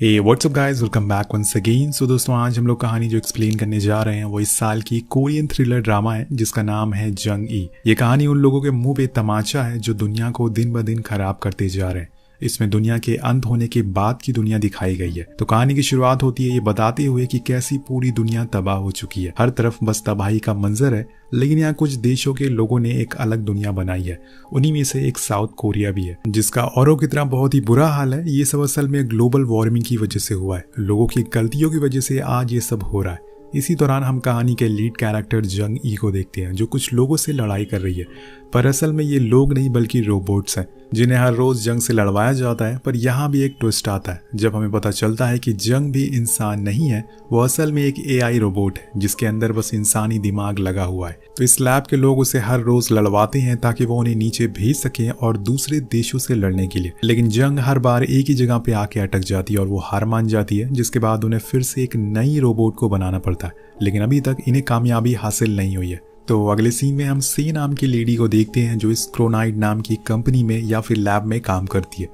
हे what's up guys, welcome back once again. So दोस्तों, आज हम लोग कहानी जो एक्सप्लेन करने जा रहे हैं वो इस साल की कोरियन थ्रिलर ड्रामा है जिसका नाम है जंग ई। ये कहानी उन लोगों के मुंह पे तमाचा है जो दुनिया को दिन ब दिन खराब करते जा रहे हैं। इसमें दुनिया के अंत होने के बाद की दुनिया दिखाई गई है। तो कहानी की शुरुआत होती है ये बताते हुए कि कैसी पूरी दुनिया तबाह हो चुकी है। हर तरफ बस तबाही का मंजर है, लेकिन यहाँ कुछ देशों के लोगों ने एक अलग दुनिया बनाई है। उन्हीं में से एक साउथ कोरिया भी है जिसका औरों की तरह बहुत ही बुरा हाल है। ये सब असल में ग्लोबल वार्मिंग की वजह से हुआ है। लोगों की गलतियों की वजह से आज ये सब हो रहा है। इसी दौरान हम कहानी के लीड कैरेक्टर जंग ई को देखते हैं जो कुछ लोगों से लड़ाई कर रही है, पर असल में ये लोग नहीं बल्कि रोबोट्स हैं जिन्हें हर रोज जंग से लड़वाया जाता है। पर यहाँ भी एक ट्विस्ट आता है जब हमें पता चलता है कि जंग भी इंसान नहीं है, वो असल में एक एआई रोबोट है जिसके अंदर बस इंसानी दिमाग लगा हुआ है। तो इस लैब के लोग उसे हर रोज लड़वाते हैं ताकि वो उन्हें नीचे भेज सकें और दूसरे देशों से लड़ने के लिए। लेकिन जंग हर बार एक ही जगह पे आके अटक जाती है और वो हार मान जाती है, जिसके बाद उन्हें फिर से एक नई रोबोट को बनाना पड़ता है। लेकिन अभी तक इन्हें कामयाबी हासिल नहीं हुई है। तो अगले सीन में हम सी नाम की लेडी को देखते हैं जो इस क्रोनाइड नाम की कंपनी में या फिर लैब में काम करती है।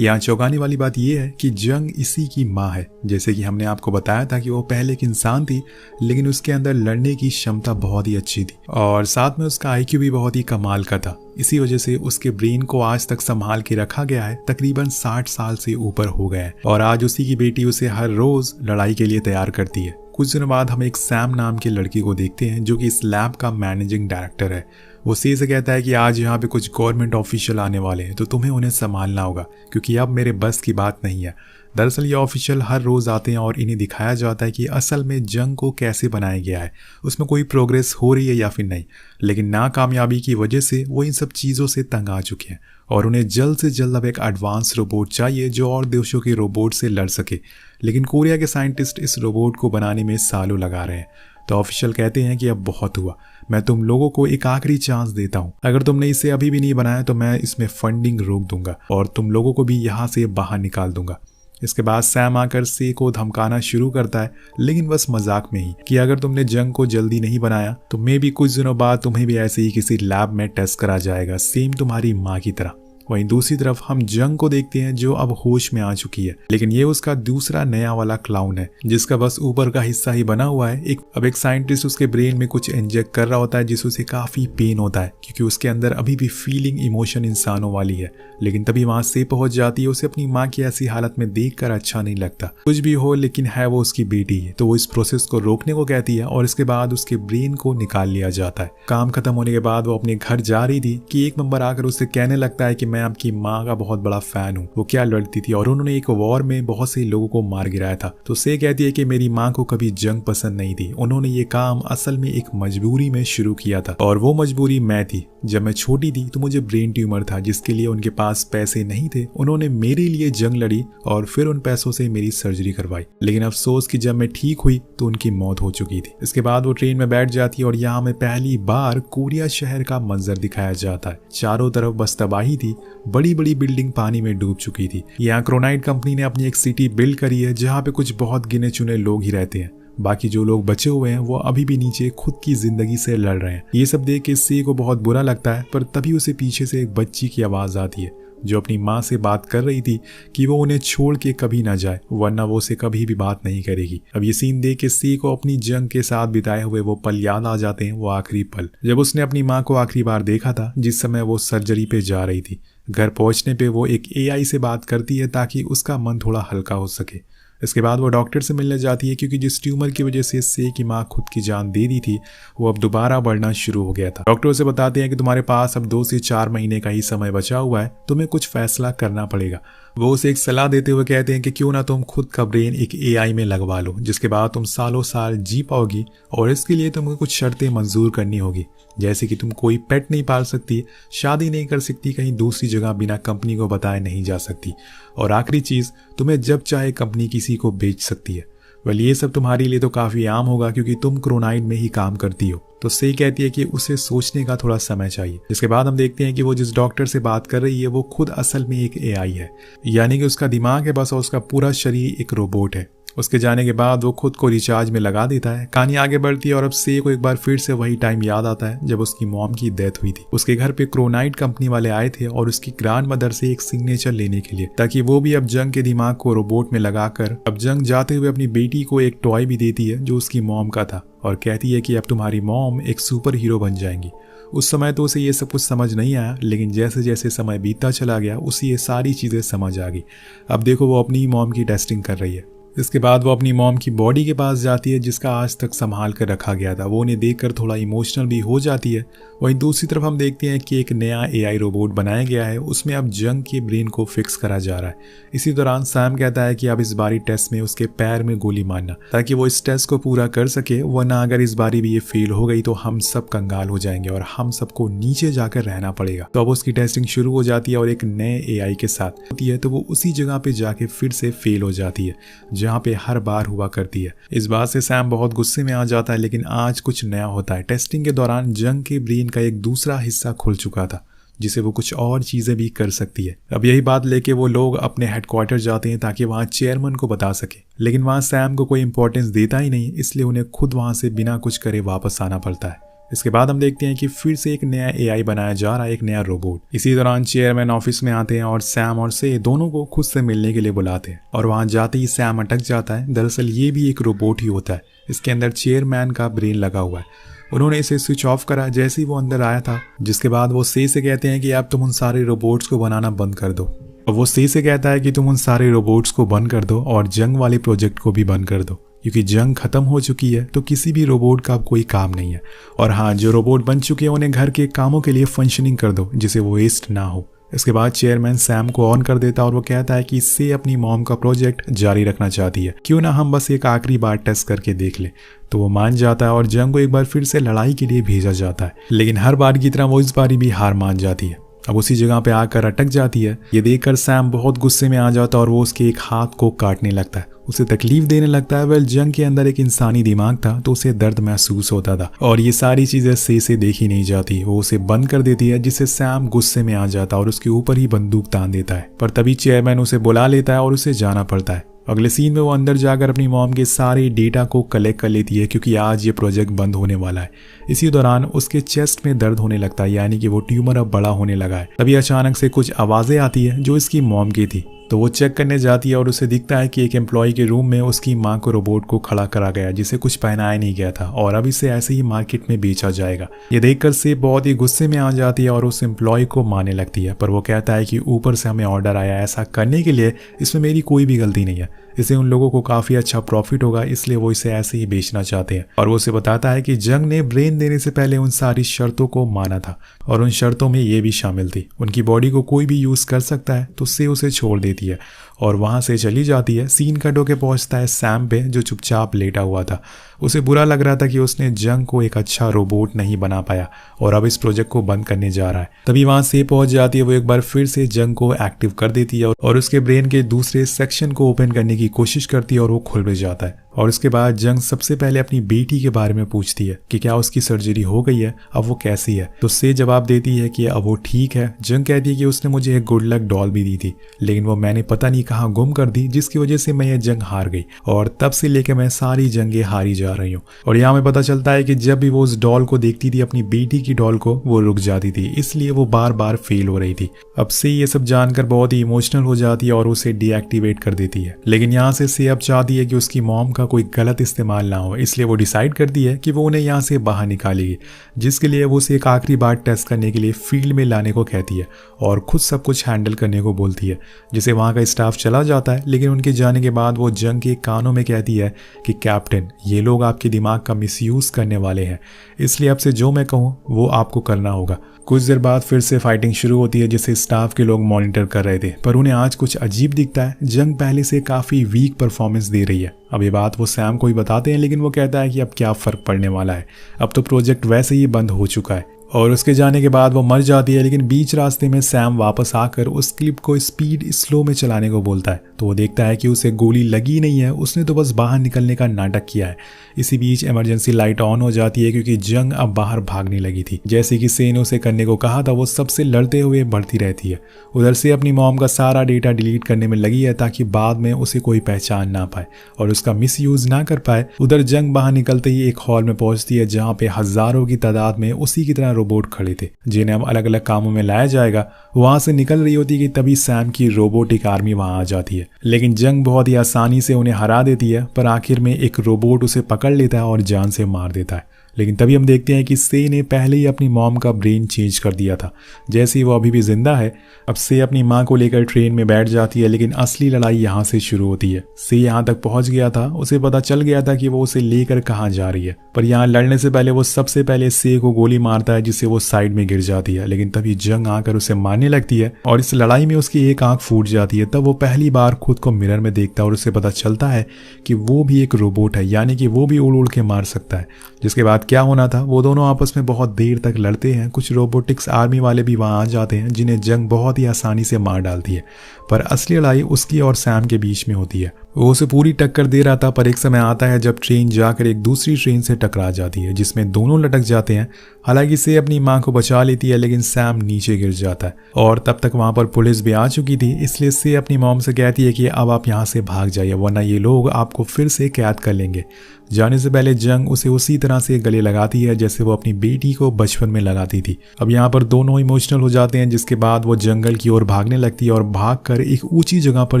यहाँ चौंकाने वाली बात यह है कि जंग इसी की माँ है। जैसे कि हमने आपको बताया था कि वो पहले एक इंसान थी, लेकिन उसके अंदर लड़ने की क्षमता बहुत ही अच्छी थी और साथ में उसका आईक्यू भी बहुत ही कमाल का था। इसी वजह से उसके ब्रेन को आज तक संभाल के रखा गया है। तकरीबन 60 साल से ऊपर हो गए हैं और आज उसी की बेटी उसे हर रोज लड़ाई के लिए तैयार करती है। कुछ दिनों बाद हम एक सैम नाम के लड़की को देखते हैं जो कि इस लैब का मैनेजिंग डायरेक्टर है। वो सी से कहता है कि आज यहाँ पे कुछ गवर्नमेंट ऑफिशियल आने वाले हैं तो तुम्हें उन्हें संभालना होगा क्योंकि अब मेरे बस की बात नहीं है। दरअसल ये ऑफिशियल हर रोज आते हैं और इन्हें दिखाया जाता है कि असल में जंग को कैसे बनाया गया है, उसमें कोई प्रोग्रेस हो रही है या फिर नहीं। लेकिन नाकामयाबी की वजह से वो इन सब चीज़ों से तंग आ चुके हैं और उन्हें जल्द से जल्द अब एक एडवांस रोबोट चाहिए जो और देशों के रोबोट से लड़ सके। लेकिन कोरिया के साइंटिस्ट इस रोबोट को बनाने में सालों लगा रहे हैं। तो ऑफिशियल कहते हैं कि अब बहुत हुआ, मैं तुम लोगों को एक आखिरी चांस देता हूँ। अगर तुमने इसे अभी भी नहीं बनाया तो मैं इसमें फंडिंग रोक दूंगा और तुम लोगों को भी यहाँ से बाहर निकाल दूंगा। इसके बाद सैम आकर से को धमकाना शुरू करता है, लेकिन बस मजाक में ही, कि अगर तुमने जंग को जल्दी नहीं बनाया तो मे भी कुछ दिनों बाद तुम्हें भी ऐसे ही किसी लैब में टेस्ट करा जाएगा, सेम तुम्हारी माँ की तरह। वहीं दूसरी तरफ हम जंग को देखते हैं जो अब होश में आ चुकी है, लेकिन ये उसका दूसरा नया वाला क्लाउन है जिसका बस ऊपर का हिस्सा ही बना हुआ है। अब एक साइंटिस्ट उसके ब्रेन में कुछ इंजेक्ट कर रहा होता है जिससे उसे काफी पेन होता है क्योंकि उसके अंदर अभी भी फीलिंग इमोशन इंसानों वाली है। लेकिन तभी वहां से पहुंच जाती है। उसे अपनी माँ की ऐसी हालत में देखकर अच्छा नहीं लगता। कुछ भी हो, लेकिन है वो उसकी बेटी है, तो वो इस प्रोसेस को रोकने को कहती है और इसके बाद उसके ब्रेन को निकाल लिया जाता है। काम खत्म होने के बाद वो अपने घर जा रही थी कि एक मेंबर आकर उससे कहने लगता है कि मैं आपकी माँ का बहुत बड़ा फैन हूँ, वो क्या लड़ती थी और उन्होंने एक वॉर में बहुत से लोगों को मार गिराया था। तो से कहती है कि मेरी माँ को कभी जंग पसंद नहीं थी, उन्होंने ये काम असल में एक मजबूरी में शुरू किया था और वो मजबूरी मैं थी। जब मैं छोटी थी तो मुझे ब्रेन ट्यूमर था जिसके लिए उनके पास पैसे नहीं थे। उन्होंने मेरे लिए जंग लड़ी और फिर उन पैसों से मेरी सर्जरी करवाई। लेकिन अफसोस कि जब मैं ठीक हुई तो उनकी मौत हो चुकी थी। इसके बाद वो ट्रेन में बैठ जाती है और यहाँ में पहली बार कोरिया शहर का मंजर दिखाया जाता है। चारों तरफ बस तबाही थी, बड़ी बड़ी बिल्डिंग पानी में डूब चुकी थी। यहाँ क्रोनाइड कंपनी ने अपनी एक सिटी बिल्ड करी है जहाँ पे कुछ बहुत गिने चुने लोग ही रहते हैं। बाकी जो लोग बचे हुए हैं वो अभी भी नीचे खुद की जिंदगी से लड़ रहे हैं। ये सब देख के सी को बहुत बुरा लगता है, पर तभी उसे पीछे से एक बच्ची की आवाज आती है जो अपनी माँ से बात कर रही थी कि वो उन्हें छोड़ के कभी ना जाए वरना वो उसे कभी भी बात नहीं करेगी। अब ये सीन देख के सी को अपनी जंग के साथ बिताए हुए वो पल याद आ जाते हैं। वो आखिरी पल जब उसने अपनी माँ को आखिरी बार देखा था, जिस समय वो सर्जरी पे जा रही थी। घर पहुंचने पे वो एक एआई से बात करती है ताकि उसका मन थोड़ा हल्का हो सके। इसके बाद वो डॉक्टर से मिलने जाती है क्योंकि जिस ट्यूमर की वजह से से की माँ खुद की जान दे दी थी वो अब दोबारा बढ़ना शुरू हो गया था। डॉक्टर उसे बताते हैं कि तुम्हारे पास अब 2 से 4 महीने का ही समय बचा हुआ है, तुम्हें कुछ फैसला करना पड़ेगा। वो उसे एक सलाह देते हुए कहते हैं कि क्यों ना तुम खुद का ब्रेन एक एआई में लगवा लो, जिसके बाद तुम सालों साल जी पाओगी और इसके लिए तुम्हें कुछ शर्तें मंजूर करनी होगी, जैसे कि तुम कोई पेट नहीं पाल सकती, शादी नहीं कर सकती, कहीं दूसरी जगह बिना कंपनी को बताए नहीं जा सकती और आखिरी चीज, तुम्हें जब चाहे कंपनी किसी को बेच सकती है। वेल, ये सब तुम्हारे लिए तो काफी आम होगा क्योंकि तुम क्रोनाइड में ही काम करती हो। तो सही कहती है कि उसे सोचने का थोड़ा समय चाहिए। इसके बाद हम देखते हैं कि वो जिस डॉक्टर से बात कर रही है वो खुद असल में एक एआई है, यानी कि उसका दिमाग है बस और उसका पूरा शरीर एक रोबोट है। उसके जाने के बाद वो खुद को रिचार्ज में लगा देता है। कहानी आगे बढ़ती है और अब से को एक बार फिर से वही टाइम याद आता है जब उसकी मॉम की डेथ हुई थी। उसके घर पे क्रोनाइट कंपनी वाले आए थे और उसकी ग्रैंड मदर से एक सिग्नेचर लेने के लिए, ताकि वो भी अब जंग के दिमाग को रोबोट में लगाकर अब जंग जाते हुए अपनी बेटी को एक टॉय भी देती है जो उसकी मॉम का था और कहती है कि अब तुम्हारी मॉम एक सुपर हीरो बन जाएंगी। उस समय तो उसे ये सब कुछ समझ नहीं आया, लेकिन जैसे जैसे समय बीतता चला गया उसे ये सारी चीज़ें समझ आ गई। अब देखो वो अपनी मॉम की टेस्टिंग कर रही है। इसके बाद वो अपनी मॉम की बॉडी के पास जाती है जिसका आज तक संभाल कर रखा गया था। वो उन्हें देखकर थोड़ा इमोशनल भी हो जाती है। वहीं दूसरी तरफ हम देखते हैं कि एक नया एआई रोबोट बनाया गया है, उसमें अब जंग के ब्रेन को फिक्स करा जा रहा है। इसी दौरान सैम कहता है कि अब इस बारी टेस्ट में उसके पैर में गोली मारना, ताकि वो इस टेस्ट को पूरा कर सके, वरना अगर इस बारी भी ये फेल हो गई तो हम सब कंगाल हो जाएंगे और हम सबको नीचे जाकर रहना पड़ेगा। तो अब उसकी टेस्टिंग शुरू हो जाती है और एक नए एआई के साथ होती है, तो वो उसी जगह पे जाके फिर से फेल हो जाती है जहाँ पे हर बार हुआ करती है। इस बात से सैम बहुत गुस्से में आ जाता है, लेकिन आज कुछ नया होता है। टेस्टिंग के दौरान जंग के ब्रेन का एक दूसरा हिस्सा खुल चुका था जिसे वो कुछ और चीजें भी कर सकती है। अब यही बात लेके वो लोग अपने हेडक्वार्टर जाते हैं ताकि वहां चेयरमैन को बता सके, लेकिन वहां सैम को कोई इंपॉर्टेंस देता ही नहीं, इसलिए उन्हें खुद वहां से बिना कुछ करे वापस आना पड़ता है। इसके बाद हम देखते हैं कि फिर से एक नया एआई बनाया जा रहा है, एक नया रोबोट। इसी दौरान चेयरमैन ऑफिस में आते हैं और सैम और से दोनों को खुद से मिलने के लिए बुलाते हैं और वहां जाते ही सैम अटक जाता है। दरअसल ये भी एक रोबोट ही होता है, इसके अंदर चेयरमैन का ब्रेन लगा हुआ है। उन्होंने इसे स्विच ऑफ करा जैसे ही वो अंदर आया था, जिसके बाद वो से कहते हैं कि अब तुम उन सारे रोबोट्स को बनाना बंद कर दो। और वो से कहता है कि तुम उन सारे रोबोट्स को बंद कर दो और जंग वाले प्रोजेक्ट को भी बंद कर दो, क्योंकि जंग खत्म हो चुकी है तो किसी भी रोबोट का अब कोई काम नहीं है। और हाँ, जो रोबोट बन चुके हैं उन्हें घर के कामों के लिए फंक्शनिंग कर दो जिसे वो वेस्ट ना हो। इसके बाद चेयरमैन सैम को ऑन कर देता और वो कहता है कि इससे अपनी मॉम का प्रोजेक्ट जारी रखना चाहती है, क्यों ना हम बस एक आखिरी बार टेस्ट करके देख ले। तो वो मान जाता है और जंग को एक बार फिर से लड़ाई के लिए भेजा जाता है, लेकिन हर बार की तरह वो इस बारी भी हार मान जाती है। अब उसी जगह पे आकर अटक जाती है। ये देखकर सैम बहुत गुस्से में आ जाता है और वो उसके एक हाथ को काटने लगता है, उसे तकलीफ देने लगता है। वेल, जंग के अंदर एक इंसानी दिमाग था तो उसे दर्द महसूस होता था और ये सारी चीजें से देखी नहीं जाती। वो उसे बंद कर देती है, जिससे सैम गुस्से में आ जाता है और उसके ऊपर ही बंदूक तान देता है। पर तभी चेयरमैन उसे बुला लेता है और उसे जाना पड़ता है। अगले सीन में वो अंदर जाकर अपनी मॉम के सारे डेटा को कलेक्ट कर लेती है, क्योंकि आज ये प्रोजेक्ट बंद होने वाला है। इसी दौरान उसके चेस्ट में दर्द होने लगता है, यानी कि वो ट्यूमर अब बड़ा होने लगा है। तभी अचानक से कुछ आवाजें आती है जो इसकी मॉम की थी, तो वो चेक करने जाती है और उसे दिखता है कि एक एम्प्लॉय के रूम में उसकी मां को रोबोट को खड़ा करा गया, जिसे कुछ पहनाया नहीं गया था और अब इसे ऐसे ही मार्केट में बेचा जाएगा। ये देखकर से बहुत ही गुस्से में आ जाती है और उस एम्प्लॉय को मारने लगती है, पर वो कहता है कि ऊपर से हमें ऑर्डर आया ऐसा करने के लिए, इसमें मेरी कोई भी गलती नहीं है। इससे उन लोगों को काफी अच्छा प्रॉफिट होगा, इसलिए वो इसे ऐसे ही बेचना चाहते हैं। और वो उसे बताता है कि जंग ने ब्रेन देने से पहले उन सारी शर्तों को माना था और उन शर्तों में ये भी शामिल थी, उनकी बॉडी को कोई भी यूज कर सकता है। तो से उसे छोड़ देती है और वहां से चली जाती है। सीन कट होके पहुंचता है सैम पे, जो चुपचाप लेटा हुआ था। उसे बुरा लग रहा था कि उसने जंग को एक अच्छा रोबोट नहीं बना पाया और अब इस प्रोजेक्ट को बंद करने जा रहा है। तभी वहां से पहुंच जाती है। वो एक बार फिर से जंग को एक्टिव कर देती है और उसके ब्रेन के दूसरे सेक्शन को ओपन करने की कोशिश करती है और वो खुल भी जाता है। और उसके बाद जंग सबसे पहले अपनी बेटी के बारे में पूछती है कि क्या उसकी सर्जरी हो गई है, अब वो कैसी है। तो से जवाब देती है कि अब वो ठीक है। जंग कहती है कि उसने मुझे एक गुड लक डॉल भी दी थी, लेकिन वो मैंने पता नहीं कहाँ गुम कर दी, जिसकी वजह से मैं ये जंग हार गई और तब से लेकर मैं सारी जंगें हारी जा रही हूँ। और यहाँ में पता चलता है कि जब भी वो उस डॉल को देखती थी, अपनी बेटी की डॉल को, वो रुक जाती थी, इसलिए वो बार बार फेल हो रही थी। अब से ये सब जानकर बहुत ही इमोशनल हो जाती है और उसे डीएक्टिवेट कर देती है। लेकिन यहाँ से अब चाहती है कि उसकी मॉम का कोई गलत इस्तेमाल ना हो, इसलिए वो डिसाइड करती है कि वो उन्हें यहाँ से बाहर निकालेगी, जिसके लिए वो उसे एक आखिरी बार टेस्ट करने के लिए फील्ड में लाने को कहती है और खुद सब कुछ हैंडल करने को बोलती है, जिसे वहाँ का स्टाफ चला जाता है। लेकिन उनके जाने के बाद वो जंग के कानों में कहती है कि कैप्टन, ये लोग आपके दिमाग का मिसयूज करने वाले हैं, इसलिए अब से जो मैं कहूँ वो आपको करना होगा। कुछ देर बाद फिर से फाइटिंग शुरू होती है, जिसे स्टाफ के लोग मॉनिटर कर रहे थे, पर उन्हें आज कुछ अजीब दिखता है। जंग पहले से काफी वीक परफॉर्मेंस दे रही है। अब ये बात वो सैम को ही बताते हैं, लेकिन वो कहता है कि अब क्या फर्क पड़ने वाला है, अब तो प्रोजेक्ट वैसे ही बंद हो चुका है और उसके जाने के बाद वो मर जाती है। लेकिन बीच रास्ते में सैम वापस आकर उस क्लिप को स्पीड स्लो में चलाने को बोलता है, तो वो देखता है कि उसे गोली लगी नहीं है, उसने तो बस बाहर निकलने का नाटक किया है। इसी बीच इमरजेंसी लाइट ऑन हो जाती है क्योंकि जंग अब बाहर भागने लगी थी। जैसे कि से ने उसे करने को कहा था, वो सबसे लड़ते हुए बढ़ती रहती है। उधर से अपनी मॉम का सारा डेटा डिलीट करने में लगी है ताकि बाद में उसे कोई पहचान ना पाए और उसका मिसयूज ना कर पाए। उधर जंग बाहर निकलते ही एक हॉल में पहुंचती है जहां पे हजारों की तादाद में उसी की तरह रोबोट खड़े थे जिन्हें अब अलग अलग कामों में लाया जाएगा। वहां से निकल रही होती है कि तभी सैम की रोबोटिक आर्मी वहां आ जाती है, लेकिन जंग बहुत ही आसानी से उन्हें हरा देती है। पर आखिर में एक रोबोट उसे पकड़ लेता है और जान से मार देता है। लेकिन तभी हम देखते हैं कि से ने पहले ही अपनी मॉम का ब्रेन चेंज कर दिया था। जैसे ही वो अभी भी जिंदा है, अब से अपनी माँ को लेकर ट्रेन में बैठ जाती है, लेकिन असली लड़ाई यहाँ से शुरू होती है। से यहाँ तक पहुंच गया था, उसे पता चल गया था कि वो उसे लेकर कहाँ जा रही है, पर यहाँ लड़ने से पहले वो सबसे पहले से को गोली मारता है जिससे वो साइड में गिर जाती है। लेकिन तभी जंग आकर उसे मारने लगती है और इस लड़ाई में उसकी एक आंख फूट जाती है। तब वो पहली बार खुद को मिरर में देखता है और उसे पता चलता है कि वो भी एक रोबोट है, यानी कि वो भी उड़ उड़ के मार सकता है। जिसके बाद क्या होना था, वो दोनों आपस में बहुत देर तक लड़ते हैं। कुछ रोबोटिक्स आर्मी वाले भी वहां आ जाते हैं जिन्हें जंग बहुत ही आसानी से मार डालती है, पर असली लड़ाई उसकी और सैम के बीच में होती है। वो उसे पूरी टक्कर दे रहा था, पर एक समय आता है जब ट्रेन जाकर एक दूसरी ट्रेन से टकरा जाती है जिसमें दोनों लटक जाते हैं। हालांकि से अपनी मां को बचा लेती है, लेकिन सैम नीचे गिर जाता है और तब तक वहां पर पुलिस भी आ चुकी थी। इसलिए से अपनी मॉम से कहती है कि अब आप यहाँ से भाग जाइए, वरना ये लोग आपको फिर से कैद कर लेंगे। जाने से पहले जंग उसे उसी तरह से गले लगाती है जैसे वो अपनी बेटी को बचपन में लगाती थी। अब यहाँ पर दोनों इमोशनल हो जाते हैं, जिसके बाद वो जंगल की ओर भागने लगती है और भागकर एक ऊंची जगह पर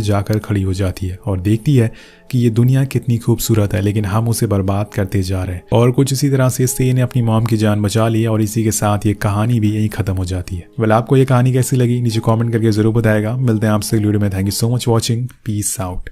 जाकर खड़ी हो जाती है और देखती है कि ये दुनिया कितनी खूबसूरत है, लेकिन हम उसे बर्बाद करते जा रहे हैं। और कुछ इसी तरह से ने अपनी मॉम की जान बचा ली और इसी के साथ ये कहानी भी यहीं खत्म हो जाती है। वेल, आपको ये कहानी कैसी लगी नीचे कमेंट करके जरूर बताएगा। मिलते हैं आपसे वीडियो में। Thank you so much watching. Peace out.